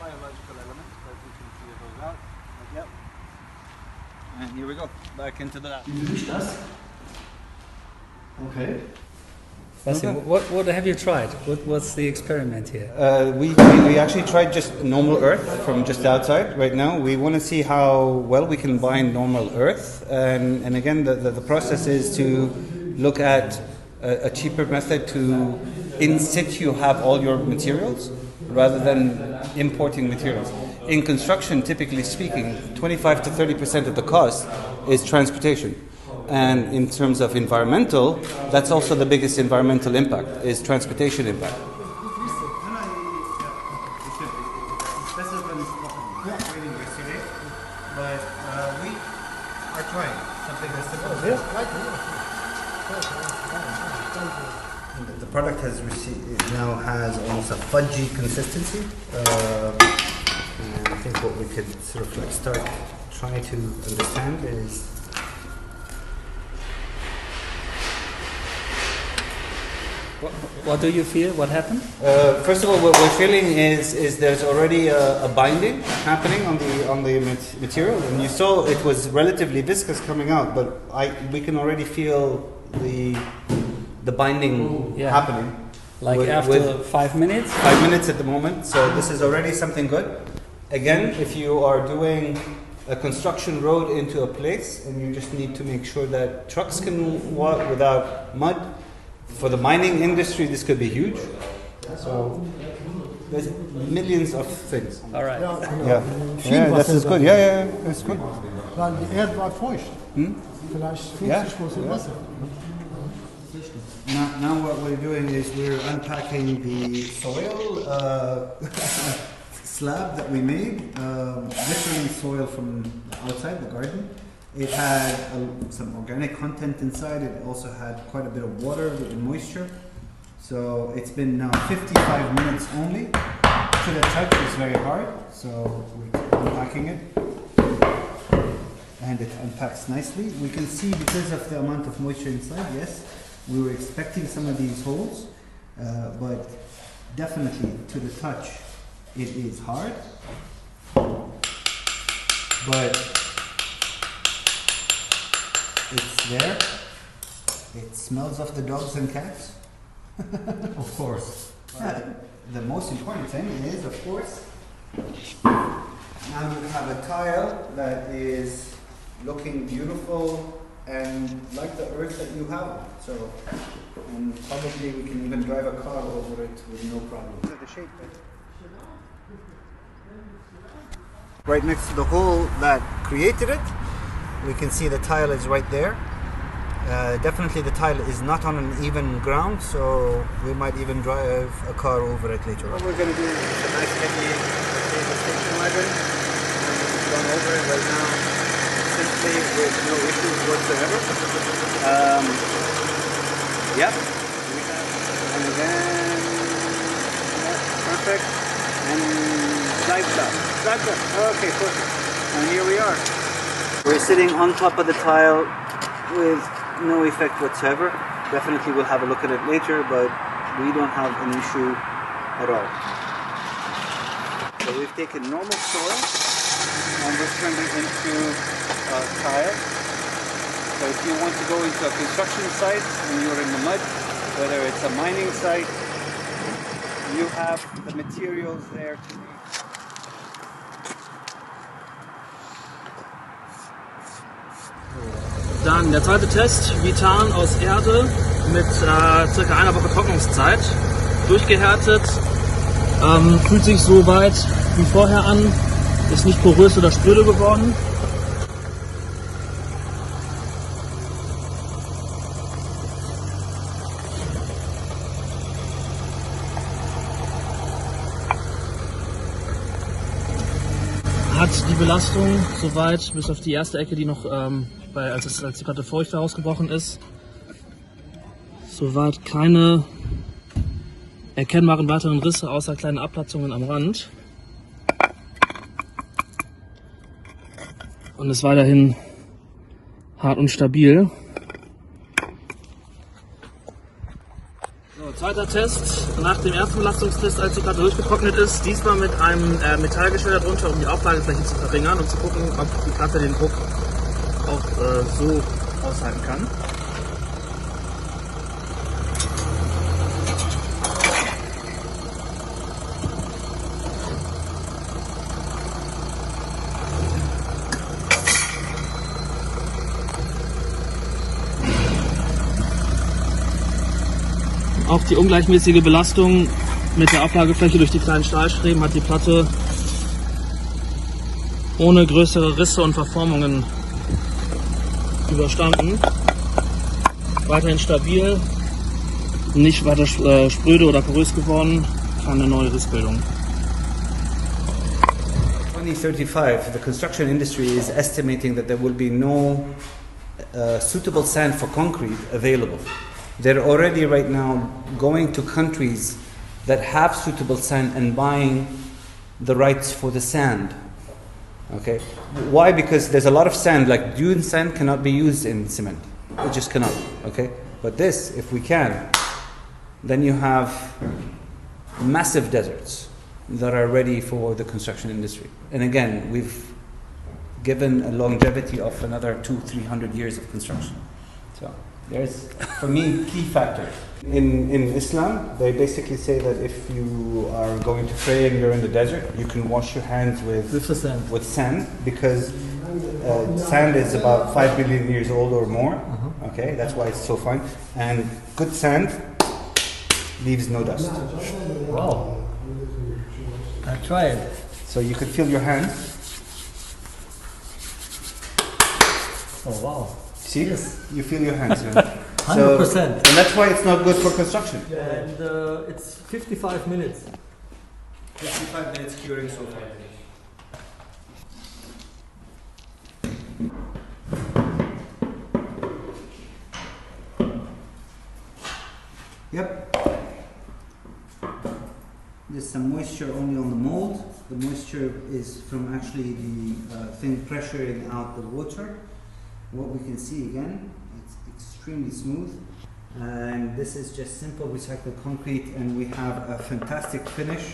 biological elements, but we can see those out. Yep. And here we go, back into the lab. Okay. What have you tried? What's the experiment here? We actually tried just normal earth from just outside right now. We want to see how well we can bind normal earth. And again, the process is to look at a cheaper method to in situ have all your materials rather than importing materials. In construction, typically speaking, 25 to 30% of the cost is transportation. And in terms of environmental, that's also the biggest environmental impact, is transportation impact. But we are trying something that's similar. The product now has almost a fudgy consistency. And I think what we could sort of like start trying to understand is What do you feel? What happened? First of all, what we're feeling is there's already a binding happening on the material, and you saw it was relatively viscous coming out, but we can already feel the binding happening. Like after 5 minutes? 5 minutes at the moment, so this is already something good. Again, if you are doing a construction road into a place and you just need to make sure that trucks can walk without mud, for the mining industry, this could be huge. So there's millions of things. All right. Yeah, this is good. Yeah, that's good. Weil die Erde war feucht. Vielleicht 50% Wasser. Now what we're doing is we're unpacking the soil slab that we made, literally soil from outside the garden. It had some organic content inside. It also had quite a bit of water and moisture. So it's been now 55 minutes only. To the touch is very hard, so we're unpacking it. And it unpacks nicely. We can see because of the amount of moisture inside, yes, we were expecting some of these holes, but definitely to the touch it is hard. But it's there. It smells of the dogs and cats. Of course. The most important thing is, of course, now you have a tile that is looking beautiful and like the earth that you have. So, and probably we can even drive a car over it with no problem. Look at the shape. Right next to the hole that created it, we can see the tile is right there. Definitely the tile is not on an even ground, so we might even drive a car over it later on. What we're going to do is a nice heavy station wagon. We've gone over it right now simply with no issues whatsoever. Yep. And again, perfect. And drive shot. Okay, perfect. And here we are. We're sitting on top of the tile with no effect whatsoever. Definitely we'll have a look at it later, but we don't have an issue at all. So we've taken normal soil and we've turned it into tile. So if you want to go into a construction site and you're in the mud, whether it's a mining site, you have the materials there to Dann der zweite Test, Vitan aus Erde mit circa einer Woche Trocknungszeit, durchgehärtet, fühlt sich so weit wie vorher an, ist nicht porös oder spröde geworden. Hat die Belastung soweit, bis auf die erste Ecke, die noch als die Platte feucht herausgebrochen ist, soweit keine erkennbaren weiteren Risse außer kleine Abplatzungen am Rand. Und ist weiterhin hart und stabil. So, Zweiter Test nach dem ersten Belastungstest, als die Platte durchgetrocknet ist. Diesmal mit einem Metallgestell darunter, um die Auflagefläche zu verringern und zu gucken, ob die Platte den Druck auch so aushalten kann. Auch die ungleichmäßige Belastung mit der Auflagefläche durch die kleinen Stahlstreben hat die Platte ohne größere Risse und Verformungen überstanden. Weiterhin stabil, nicht weiter spröde oder porös geworden, keine neue Rissbildung. 2035, the construction industry is estimating that there will be no suitable sand for concrete available. They're already right now going to countries that have suitable sand and buying the rights for the sand. Okay, why? Because there's a lot of sand, like dune sand cannot be used in cement. It just cannot. Okay, but this, if we can, then you have massive deserts that are ready for the construction industry. And again, we've given a longevity of another 200-300 years of construction. So there's, for me, key factors. In Islam, they basically say that if you are going to pray and you're in the desert, you can wash your hands with sand, because sand is about 5 billion years old or more. Okay, that's why it's so fine. And good sand leaves no dust. Wow. I try it. So you can feel your hands. Oh wow. See? Yes. You feel your hands. 100%. And that's why it's not good for construction. And it's 55 minutes. 55 minutes curing so far. Yep. There's some moisture only on the mold. The moisture is from actually the thing pressuring out the water. What we can see again, it's extremely smooth. And this is just simple recycled concrete, and we have a fantastic finish.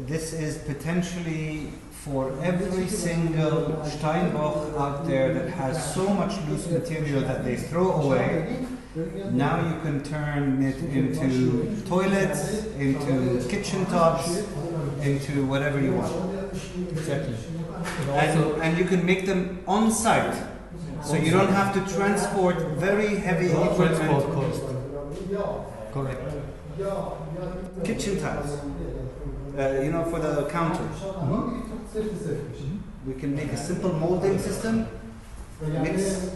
This is potentially for every single Steinbruch out there that has so much loose material that they throw away. Now you can turn it into toilets, into kitchen tops, into whatever you want. Exactly. And you can make them on site, so you don't have to transport very heavy equipment. Correct. Kitchen tiles, for the counters. We can make a simple molding system, mix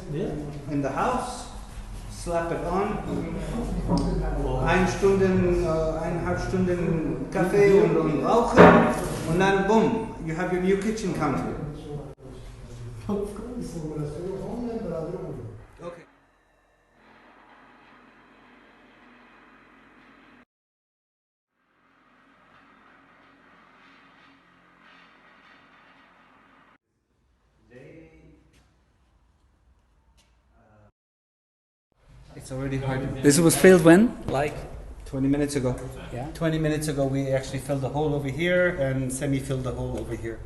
in the house, slap it on, 1,5 Stunden Kaffee und Rauchen, und dann boom, you have your new kitchen counter. Okay. It's already hard. This was filled when? Like 20 minutes ago. Yeah. 20 minutes ago we actually filled the hole over here and semi-filled the hole over here.